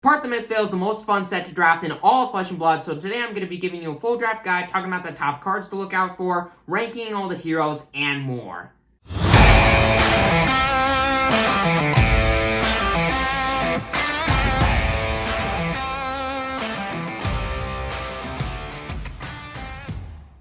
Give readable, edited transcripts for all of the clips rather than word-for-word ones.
Part the Mistveil is the most fun set to draft in all of Flesh and Blood, so today I'm going to be giving you a full draft guide, talking about the top cards to look out for, ranking all the heroes, and more.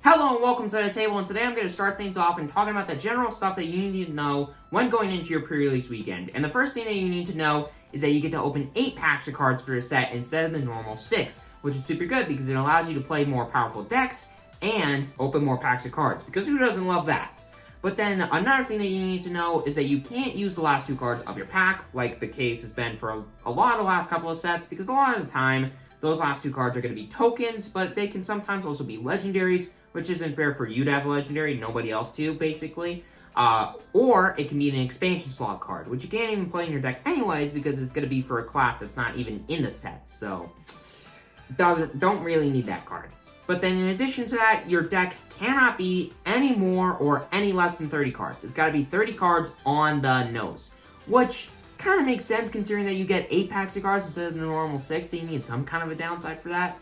Hello and welcome to the table, and today I'm going to start things off and talking about the general stuff that you need to know when going into your pre-release weekend. And the first thing that you need to know is that you get to open 8 packs of cards for a set instead of the normal 6, which is super good because it allows you to play more powerful decks and open more packs of cards, because who doesn't love that? But then another thing that you need to know is that you can't use the last 2 cards of your pack, like the case has been for a lot of the last couple of sets, because a lot of the time, those last 2 cards are going to be tokens, but they can sometimes also be legendaries, which isn't fair for you to have a legendary, nobody else to, basically. Or it can be an expansion slot card, which you can't even play in your deck anyways, because it's going to be for a class that's not even in the set, so don't really need that card. But then in addition to that, your deck cannot be any more or any less than 30 cards. It's got to be 30 cards on the nose, which kind of makes sense considering that you get 8 packs of cards instead of the normal 6, so you need some kind of a downside for that.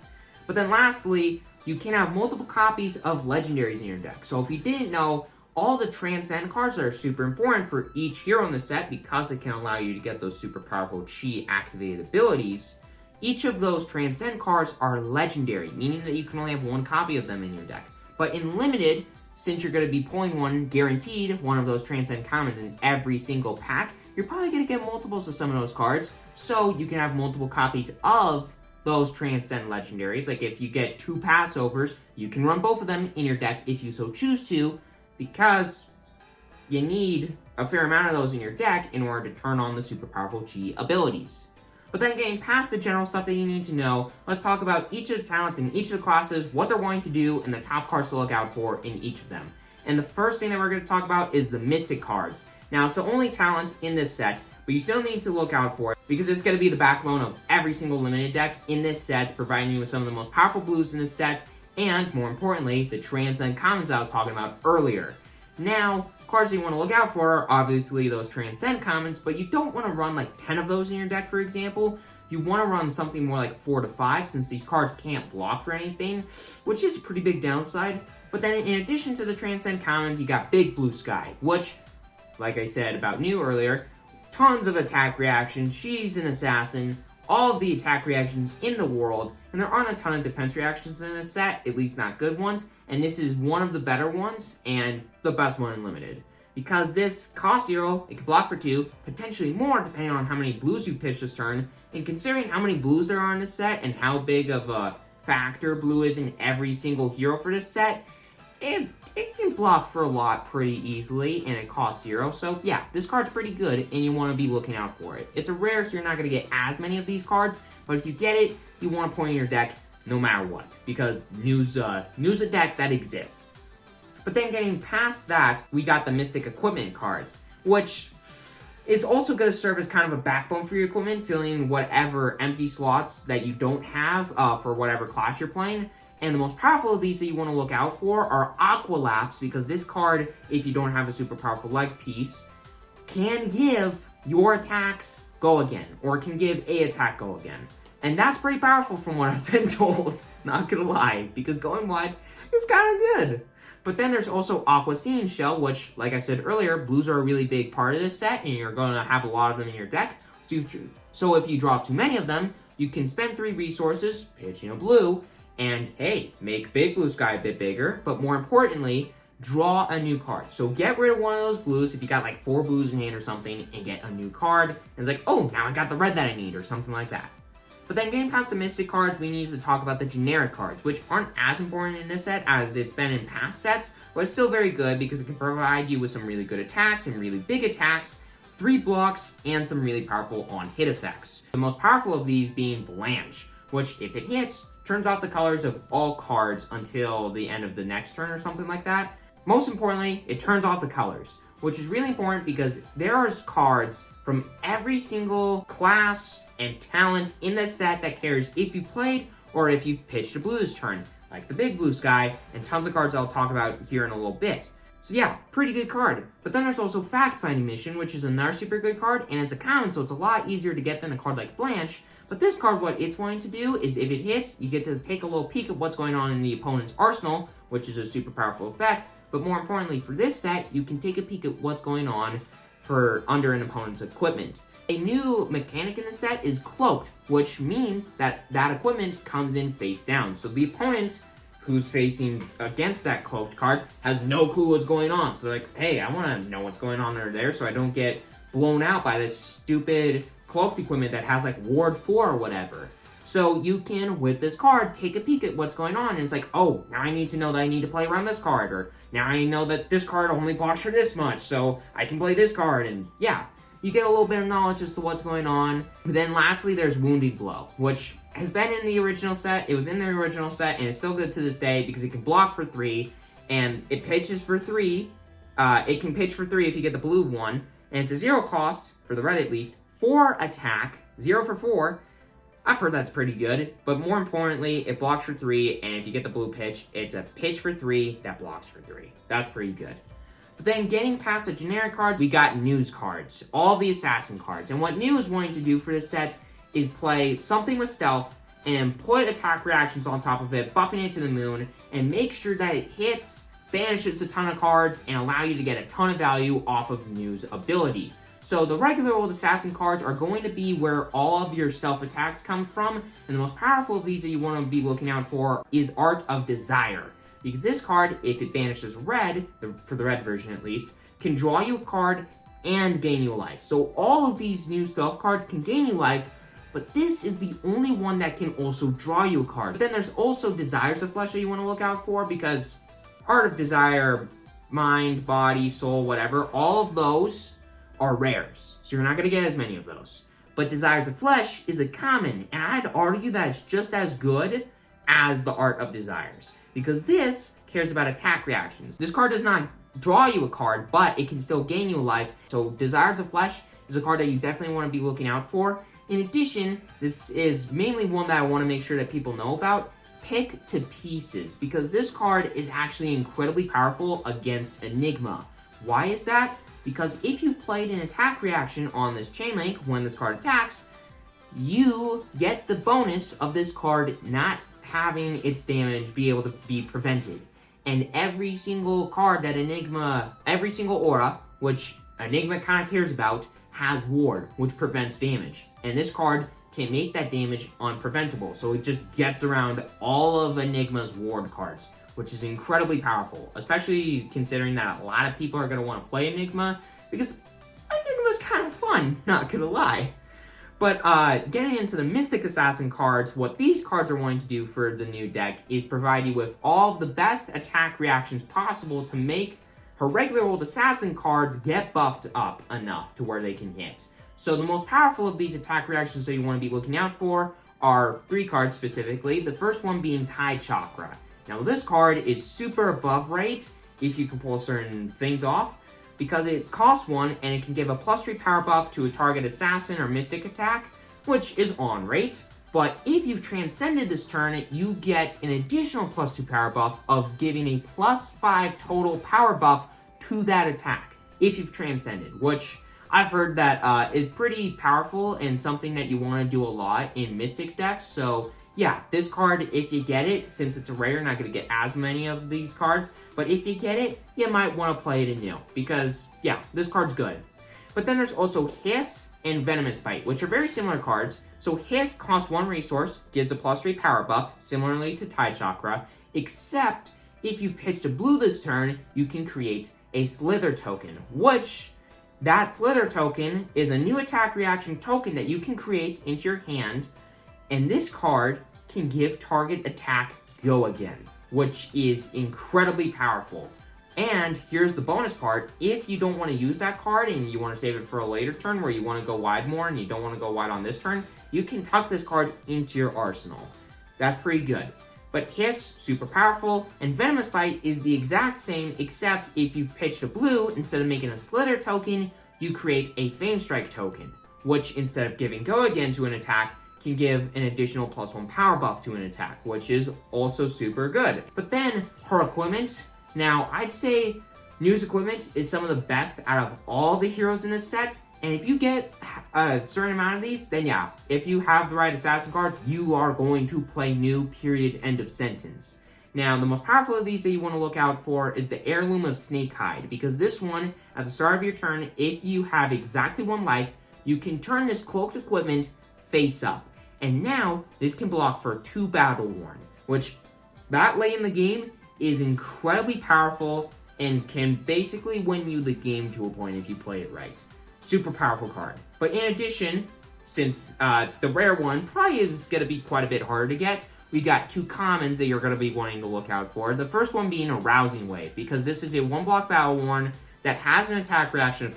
But then lastly, you can have multiple copies of legendaries in your deck. So if you didn't know, all the Transcend cards are super important for each hero in the set because it can allow you to get those super powerful Chi activated abilities. Each of those Transcend cards are legendary, meaning that you can only have 1 copy of them in your deck. But in Limited, since you're going to be pulling one of those Transcend commons in every single pack, you're probably going to get multiples of some of those cards, so you can have multiple copies of those Transcend legendaries. Like if you get 2 Passovers, you can run both of them in your deck if you so choose to, because you need a fair amount of those in your deck in order to turn on the super powerful Chi abilities. But then getting past the general stuff that you need to know, let's talk about each of the talents in each of the classes, what they're wanting to do, and the top cards to look out for in each of them. And the first thing that we're going to talk about is the Mystic cards. Now, it's the only talent in this set, but you still need to look out for it because it's going to be the backbone of every single limited deck in this set, providing you with some of the most powerful blues in this set, and more importantly, the Transcend commons that I was talking about earlier. Now, cards that you want to look out for are obviously those Transcend commons, but you don't want to run like 10 of those in your deck, for example. You want to run something more like 4 to 5, since these cards can't block for anything, which is a pretty big downside. But then in addition to the Transcend commons, you got Big Blue Sky, which, like I said about New earlier, tons of attack reactions, she's an assassin, all of the attack reactions in the world, and there aren't a ton of defense reactions in this set, at least not good ones, and this is one of the better ones, and the best one in Limited. Because this costs 0, it can block for 2, potentially more depending on how many blues you pitch this turn, and considering how many blues there are in this set, and how big of a factor blue is in every single hero for this set, it can block for a lot pretty easily, and it costs 0. So yeah, this card's pretty good, and you want to be looking out for it. It's a rare, so you're not going to get as many of these cards, but if you get it, you want to put in your deck no matter what, because New's a deck that exists. But then getting past that, we got the Mystic Equipment cards, which is also going to serve as kind of a backbone for your equipment, filling whatever empty slots that you don't have for whatever class you're playing. And the most powerful of these that you want to look out for are Aqualapse, because this card, if you don't have a super powerful leg piece, can give your attacks go again, or can give a attack go again. And that's pretty powerful from what I've been told, not gonna lie, because going wide is kind of good. But then there's also Aqua Scene Shell, which, like I said earlier, blues are a really big part of this set, and you're going to have a lot of them in your deck. So if you draw too many of them, you can spend 3 resources, pitch in a blue, and hey, make Big Blue Sky a bit bigger, but more importantly, draw a new card. So get rid of one of those blues if you got like 4 blues in hand or something, and get a new card. And it's like, oh, now I got the red that I need, or something like that. But then getting past the Mystic cards, we need to talk about the generic cards, which aren't as important in this set as it's been in past sets, but it's still very good because it can provide you with some really good attacks and really big attacks, 3 blocks, and some really powerful on-hit effects. The most powerful of these being Blanche, which, if it hits, turns off the colors of all cards until the end of the next turn or something like that. Most importantly, it turns off the colors, which is really important because there are cards from every single class and talent in this set that cares if you played or if you've pitched a blue this turn, like the Big Blue Sky, and tons of cards I'll talk about here in a little bit. So yeah, pretty good card. But then there's also Fact Finding Mission, which is another super good card, and it's a common, so it's a lot easier to get than a card like Blanche. But this card, what it's going to do is if it hits, you get to take a little peek at what's going on in the opponent's arsenal, which is a super powerful effect. But more importantly, for this set, you can take a peek at what's going on for under an opponent's equipment. A new mechanic in the set is Cloaked, which means that that equipment comes in face down. So the opponent who's facing against that Cloaked card has no clue what's going on. So they're like, hey, I want to know what's going on under there so I don't get blown out by this stupid Cloaked equipment that has like Ward 4 or whatever. So you can, with this card, take a peek at what's going on, and it's like, oh, now I need to know that I need to play around this card, or now I know that this card only blocks for this much, so I can play this card, and yeah. You get a little bit of knowledge as to what's going on. But then lastly, there's Wounded Blow, which has been in the original set. It was in the original set, and it's still good to this day because it can block for 3, and it pitches for 3. It can pitch for 3 if you get the blue one, and it's a 0 cost, for the red at least, 4 attack, 0 for 4. I've heard that's pretty good, but more importantly, it blocks for 3, and if you get the blue pitch, it's a pitch for 3 that blocks for 3. That's pretty good. But then getting past the generic cards, we got news cards, all the assassin cards. And what New is wanting to do for this set is play something with stealth and put attack reactions on top of it, buffing it to the moon, and make sure that it hits, banishes a ton of cards, and allow you to get a ton of value off of New's ability. So the regular old assassin cards are going to be where all of your stealth attacks come from, and the most powerful of these that you want to be looking out for is Art of Desire. Because this card, if it banishes red, for the red version at least, can draw you a card and gain you life. So all of these new stealth cards can gain you life, but this is the only one that can also draw you a card. But then there's also Desires of Flesh that you want to look out for, because Art of Desire, Mind, Body, Soul, whatever, all of those are rares, so you're not going to get as many of those. But Desires of Flesh is a common, and I'd argue that it's just as good as the Art of Desires, because this cares about attack reactions. This card does not draw you a card, but it can still gain you a life, so Desires of Flesh is a card that you definitely want to be looking out for. In addition, this is mainly one that I want to make sure that people know about, Pick to Pieces, because this card is actually incredibly powerful against Enigma. Why is that? Because if you've played an attack reaction on this chain link when this card attacks, you get the bonus of this card not having its damage be able to be prevented. And every single card that every single aura, which Enigma kind of cares about, has Ward, which prevents damage. And this card can make that damage unpreventable, so it just gets around all of Enigma's Ward cards, which is incredibly powerful, especially considering that a lot of people are going to want to play Enigma, because Enigma's kind of fun, not going to lie. But getting into the Mystic Assassin cards, what these cards are wanting to do for the new deck is provide you with all of the best attack reactions possible to make her regular old Assassin cards get buffed up enough to where they can hit. So the most powerful of these attack reactions that you want to be looking out for are 3 cards specifically, the first one being Tide Chakra. Now this card is super above rate if you can pull certain things off, because it costs 1 and it can give a +3 power buff to a target assassin or mystic attack, which is on rate. But if you've transcended this turn, you get an additional +2 power buff of giving a +5 total power buff to that attack, if you've transcended, which I've heard that is pretty powerful and something that you want to do a lot in mystic decks. So yeah, this card, if you get it, since it's a rare, you're not going to get as many of these cards, but if you get it, you might want to play it anew, because, yeah, this card's good. But then there's also Hiss and Venomous Bite, which are very similar cards. So Hiss costs 1 resource, gives a +3 power buff, similarly to Tide Chakra, except if you've pitched a blue this turn, you can create a Slither token, which, that Slither token is a new attack reaction token that you can create into your hand, and this card can give target attack Go Again, which is incredibly powerful. And here's the bonus part, if you don't want to use that card and you want to save it for a later turn where you want to go wide more and you don't want to go wide on this turn, you can tuck this card into your arsenal. That's pretty good. But Hiss, super powerful, and Venomous Bite is the exact same, except if you've pitched a blue, instead of making a Slither token, you create a Fame Strike token, which instead of giving Go Again to an attack, can give an additional +1 power buff to an attack, which is also super good. But then, her equipment, now I'd say New's equipment is some of the best out of all the heroes in this set, And if you get a certain amount of these, then yeah, if you have the right assassin cards, you are going to play new, period, end of sentence. Now, the most powerful of these that you want to look out for is the Heirloom of Snakehide, because this one, at the start of your turn, if you have exactly 1 life, you can turn this cloaked equipment face up. And now, this can block for 2 Battle Worn, which, that late in the game, is incredibly powerful and can basically win you the game to a point if you play it right. Super powerful card. But in addition, since the rare one probably is going to be quite a bit harder to get, we got 2 commons that you're going to be wanting to look out for. The first one being a Rousing Wave, because this is a 1-block Battle Worn that has an attack reaction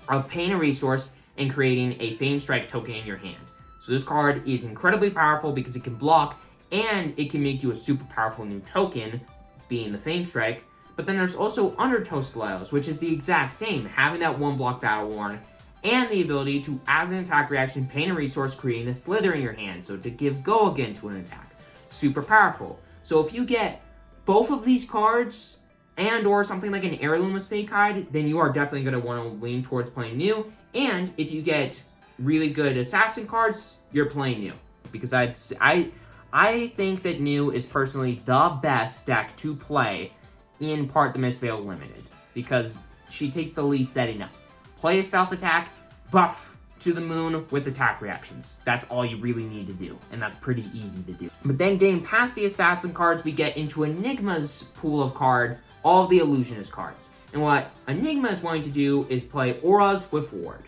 of paying a resource and creating a Fame Strike token in your hand. So this card is incredibly powerful because it can block and it can make you a super powerful new token, being the Fame Strike. But then there's also Undertow Stilettos, which is the exact same, having that 1-block Battle Worn and the ability to, as an attack reaction, paying a resource, creating a Slither in your hand, so to give Go Again to an attack. Super powerful. So if you get both of these cards and or something like an Heirloom of Snakehide, then you are definitely going to want to lean towards playing new. And if you get really good assassin cards, you're playing new. Because I think that new is personally the best deck to play in part the Mistveil Limited, because she takes the least setting up. Play a stealth attack, buff to the moon with attack reactions. That's all you really need to do, and that's pretty easy to do. But then getting past the assassin cards, we get into Enigma's pool of cards, all of the illusionist cards. And what Enigma is wanting to do is play auras with ward.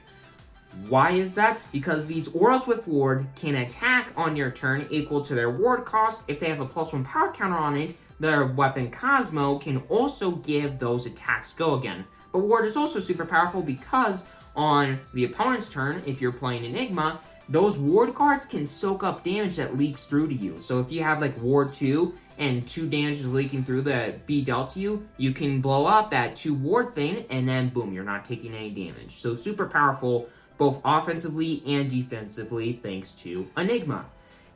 Why is that? Because these auras with ward can attack on your turn equal to their ward cost. If they have a +1 power counter on it, their weapon Cosmo can also give those attacks Go Again. But ward is also super powerful because on the opponent's turn, if you're playing Enigma, those ward cards can soak up damage that leaks through to you. So if you have like ward 2 and 2 damage is leaking through that be dealt to you, you can blow up that 2 ward thing and then boom, you're not taking any damage. So super powerful both offensively and defensively thanks to Enigma.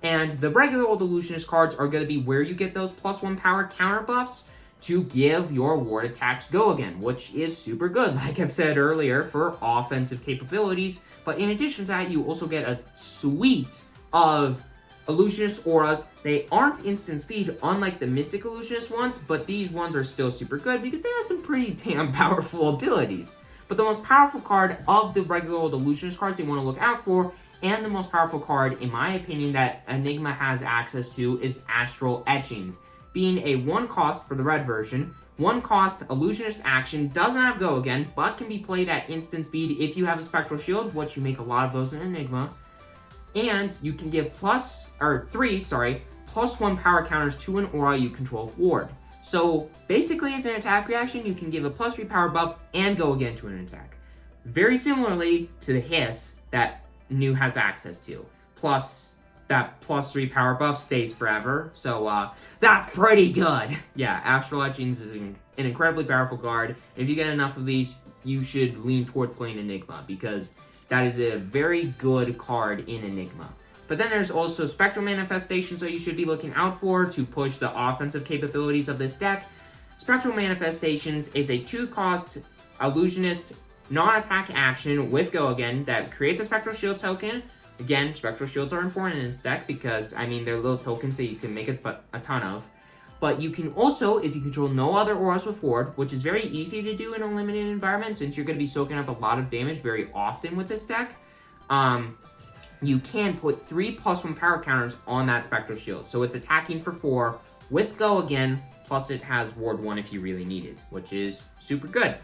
And the regular old illusionist cards are going to be where you get those +1 power counter buffs to give your ward attacks Go Again, which is super good, like I've said earlier, for offensive capabilities. But in addition to that, you also get a suite of illusionist auras. They aren't instant speed, unlike the Mystic Illusionist ones, but these ones are still super good because they have some pretty damn powerful abilities. But the most powerful card of the regular old illusionist cards you want to look out for, and the most powerful card, in my opinion, that Enigma has access to is Astral Etchings. Being a 1 cost for the red version, 1 cost illusionist action, doesn't have Go Again, but can be played at instant speed if you have a Spectral Shield, which you make a lot of those in Enigma. And you can give +1 power counters to an aura you control with ward. So basically, as an attack reaction, you can give a +3 power buff and Go Again to an attack. Very similarly to the Hiss that New has access to. Plus, that +3 power buff stays forever, so that's pretty good. Yeah, Astral Etchings is an incredibly powerful card. If you get enough of these, you should lean toward playing Enigma, because that is a very good card in Enigma. But then there's also Spectral Manifestations that you should be looking out for to push the offensive capabilities of this deck. Spectral Manifestations is a 2-cost illusionist non-attack action with Go Again that creates a Spectral Shield token. Again, Spectral Shields are important in this deck because, I mean, they're little tokens that you can make a ton of. But you can also, if you control no other auras with ward, which is very easy to do in a limited environment since you're going to be soaking up a lot of damage very often with this deck, you can put 3 +1 power counters on that Spectral Shield. So it's attacking for 4 with Go Again, plus it has ward 1 if you really need it, which is super good.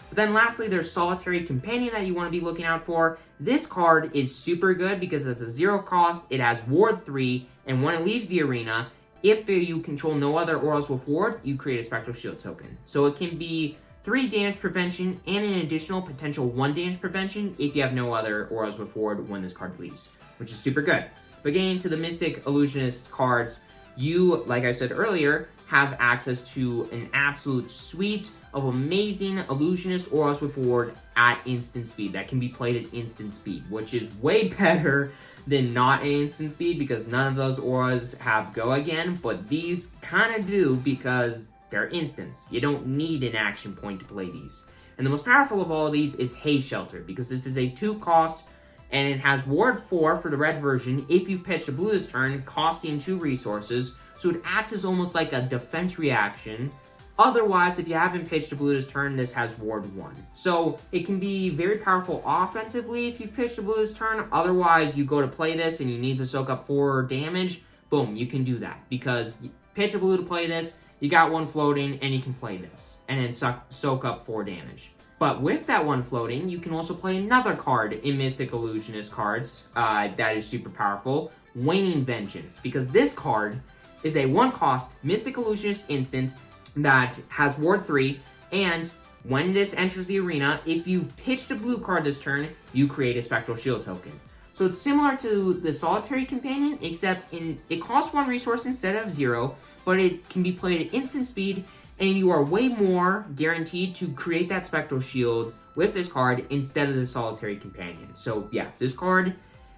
But then lastly, there's Solitary Companion that you want to be looking out for. This card is super good because it's a 0 cost, it has ward 3, and when it leaves the arena, if you control no other auras with ward, you create a Spectral Shield token. So it can be 3 damage prevention and an additional potential 1 damage prevention if you have no other auras with ward when this card leaves, which is super good. But getting into the Mystic Illusionist cards, you, like I said earlier, have access to an absolute suite of amazing illusionist auras with ward at instant speed that can be played at instant speed, which is way better than not at instant speed because none of those auras have Go Again, but these kind of do because they're instants. You don't need an action point to play these. And the most powerful of all of these is Haze Shelter, because this is a 2-cost, and it has Ward 4 for the red version if you've pitched a blue this turn, costing 2 resources, so it acts as almost like a defense reaction. Otherwise, if you haven't pitched a blue this turn, this has Ward 1. So it can be very powerful offensively if you've pitched a blue this turn. Otherwise, you go to play this and you need to soak up 4 damage. Boom, you can do that. Because you pitch a blue to play this, you got 1 floating, and you can play this. And then soak up 4 damage. But with that 1 floating, you can also play another card in Mystic Illusionist cards that is super powerful. Waning Vengeance. Because this card is a 1-cost Mystic Illusionist instant that has Ward 3, and when this enters the arena, if you've pitched a blue card this turn, you create a Spectral Shield token. So it's similar to the Solitary Companion, except it costs 1 resource instead of 0, but it can be played at instant speed, and you are way more guaranteed to create that Spectral Shield with this card instead of the Solitary Companion. So yeah, this card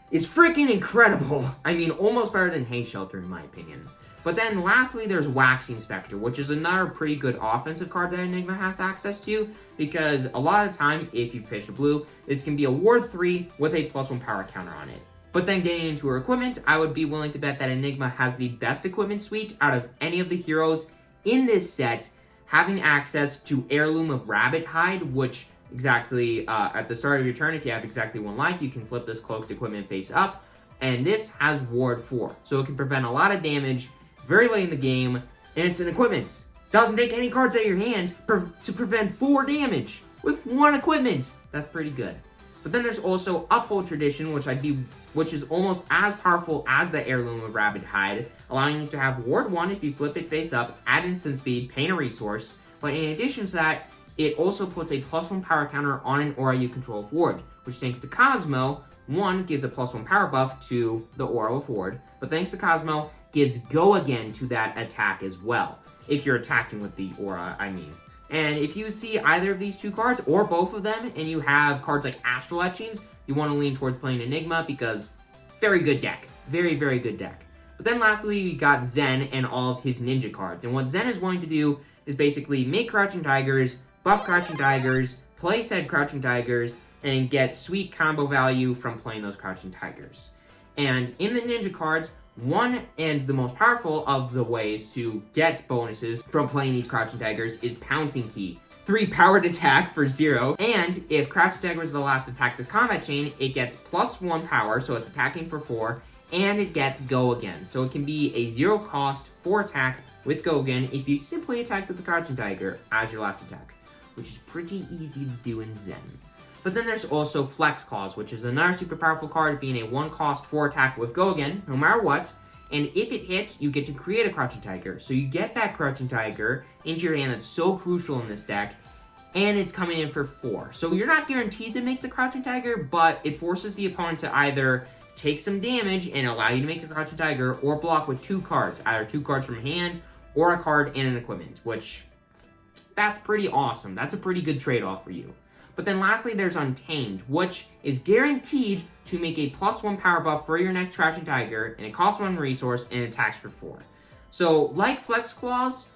is freaking incredible. I mean, almost better than Haze Shelter in my opinion. But then lastly, there's Waxing Spectre, which is another pretty good offensive card that Enigma has access to, because a lot of the time, if you pitch a blue, this can be a Ward 3 with a +1 power counter on it. But then getting into her equipment, I would be willing to bet that Enigma has the best equipment suite out of any of the heroes in this set, having access to Heirloom of Rabbit Hide, which exactly at the start of your turn, if you have exactly 1 life, you can flip this cloaked equipment face up, and this has Ward 4, so it can prevent a lot of damage very late in the game, and it's an equipment. Doesn't take any cards out of your hand to prevent 4 damage with 1 equipment. That's pretty good. But then there's also Uphold Tradition, which is almost as powerful as the Heirloom of Rabbit Hide, allowing you to have Ward 1 if you flip it face up, add instant speed, pay a resource. But in addition to that, it also puts a +1 power counter on an aura you control of Ward, which thanks to Cosmo, 1 gives a +1 power buff to the aura of Ward, but thanks to Cosmo, gives Go Again to that attack as well, if you're attacking with the aura, I mean. And if you see either of these 2 cards, or both of them, and you have cards like Astral Etchings, you want to lean towards playing Enigma, because very good deck. Very, very good deck. But then lastly, we got Zen and all of his ninja cards. And what Zen is going to do is basically make Crouching Tigers, buff Crouching Tigers, play said Crouching Tigers, and get sweet combo value from playing those Crouching Tigers. And in the ninja cards, one and the most powerful of the ways to get bonuses from playing these Crouching Tigers is Pouncing Key. 3 powered attack for 0, and if Crouching Tiger is the last attack this combat chain, it gets +1 power, so it's attacking for 4, and it gets Go Again. So it can be a 0 cost 4 attack with Go Again if you simply attacked with the Crouching Tiger as your last attack, which is pretty easy to do in Zen. But then there's also Flex Claws, which is another super powerful card, being a 1 cost 4 attack with Go Again, no matter what. And if it hits, you get to create a Crouching Tiger. So you get that Crouching Tiger into your hand that's so crucial in this deck, and it's coming in for 4. So you're not guaranteed to make the Crouching Tiger, but it forces the opponent to either take some damage and allow you to make a Crouching Tiger, or block with 2 cards, either 2 cards from hand, or a card and an equipment, which, that's pretty awesome. That's a pretty good trade-off for you. But then lastly, there's Untamed, which is guaranteed to make a +1 power buff for your next Crouching Tiger, and it costs 1 resource and attacks for 4. So, like Flex Claws,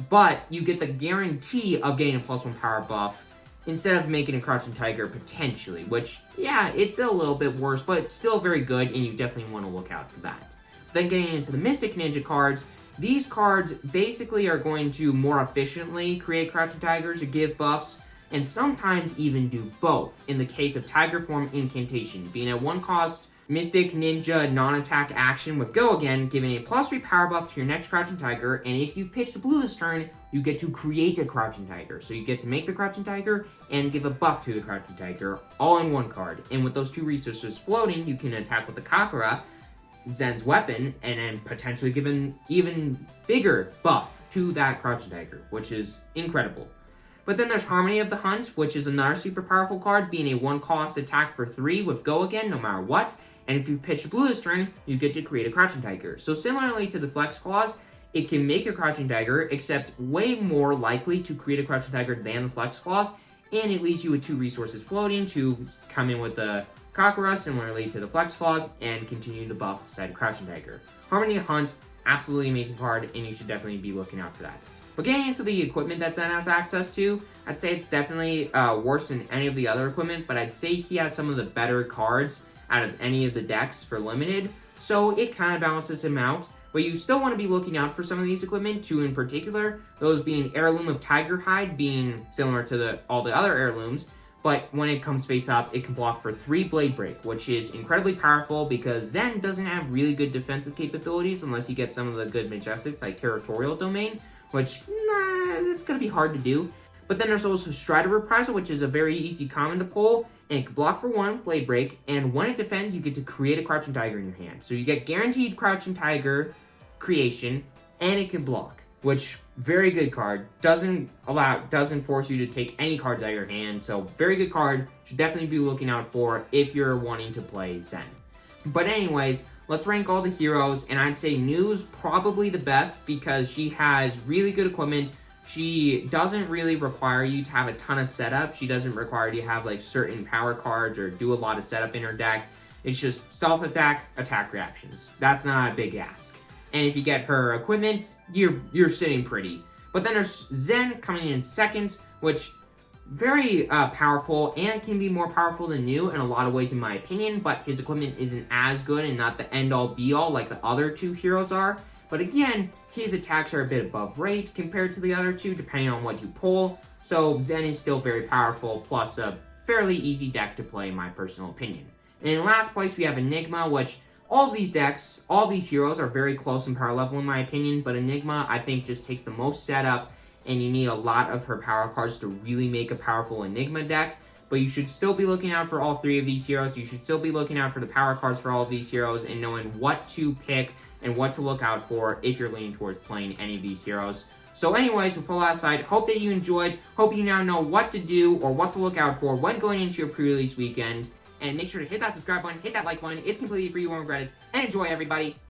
but you get the guarantee of getting a +1 power buff instead of making a Crouching Tiger potentially, which, yeah, it's a little bit worse, but it's still very good, and you definitely want to look out for that. Then getting into the Mystic Ninja cards, these cards basically are going to more efficiently create Crouching Tigers or give buffs, and sometimes even do both, in the case of Tiger Form Incantation, being a 1 cost Mystic Ninja non-attack action with Go Again, giving a +3 power buff to your next Crouching Tiger, and if you've pitched a blue this turn, you get to create a Crouching Tiger. So you get to make the Crouching Tiger and give a buff to the Crouching Tiger, all in 1 card. And with those 2 resources floating, you can attack with the Kakura, Zen's weapon, and then potentially give an even bigger buff to that Crouching Tiger, which is incredible. But then there's Harmony of the Hunt, which is another super powerful card, being a 1 cost attack for 3 with Go Again, no matter what. And if you pitch a blue this turn, you get to create a Crouching Tiger. So similarly to the Flex Claws, it can make a Crouching Tiger, except way more likely to create a Crouching Tiger than the Flex Claws, and it leaves you with 2 resources floating to come in with the Kakura, similarly to the Flex Claws, and continue to buff said Crouching Tiger. Harmony of Hunt, absolutely amazing card, and you should definitely be looking out for that. But getting into the equipment that Zen has access to, I'd say it's definitely worse than any of the other equipment, but I'd say he has some of the better cards out of any of the decks for limited, so it kind of balances him out. But you still want to be looking out for some of these equipment, two in particular, those being Heirloom of Tiger Hide, being similar to all the other heirlooms, but when it comes face up, it can block for 3 Blade Break, which is incredibly powerful because Zen doesn't have really good defensive capabilities unless you get some of the good Majestics like Territorial Domain, which, it's going to be hard to do. But then there's also Strider Reprisal, which is a very easy common to pull, and it can block for 1 Blade Break, and when it defends, you get to create a Crouching Tiger in your hand. So you get guaranteed Crouching Tiger creation, and it can block, which, very good card. Doesn't force you to take any cards out of your hand, so very good card. Should definitely be looking out for if you're wanting to play Zen. But anyways, let's rank all the heroes, and I'd say Nu's probably the best because she has really good equipment. She doesn't really require you to have a ton of setup. She doesn't require you to have like certain power cards or do a lot of setup in her deck. It's just self-attack, attack reactions. That's not a big ask. And if you get her equipment, you're sitting pretty. But then there's Zen coming in second, which very powerful and can be more powerful than Nu in a lot of ways in my opinion, but his equipment isn't as good and not the end-all be-all like the other two heroes are. But again, his attacks are a bit above rate compared to the other two, depending on what you pull. So Zen is still very powerful, plus a fairly easy deck to play in my personal opinion. And in last place, we have Enigma, which all of these decks, all these heroes are very close in power level in my opinion, but Enigma I think just takes the most setup, and you need a lot of her power cards to really make a powerful Enigma deck. But you should still be looking out for all 3 of these heroes. You should still be looking out for the power cards for all of these heroes and knowing what to pick and what to look out for if you're leaning towards playing any of these heroes. So anyways, with all that aside, hope that you enjoyed. Hope you now know what to do or what to look out for when going into your pre-release weekend. And make sure to hit that subscribe button, hit that like button. It's completely free, you won't regret it. And enjoy, everybody.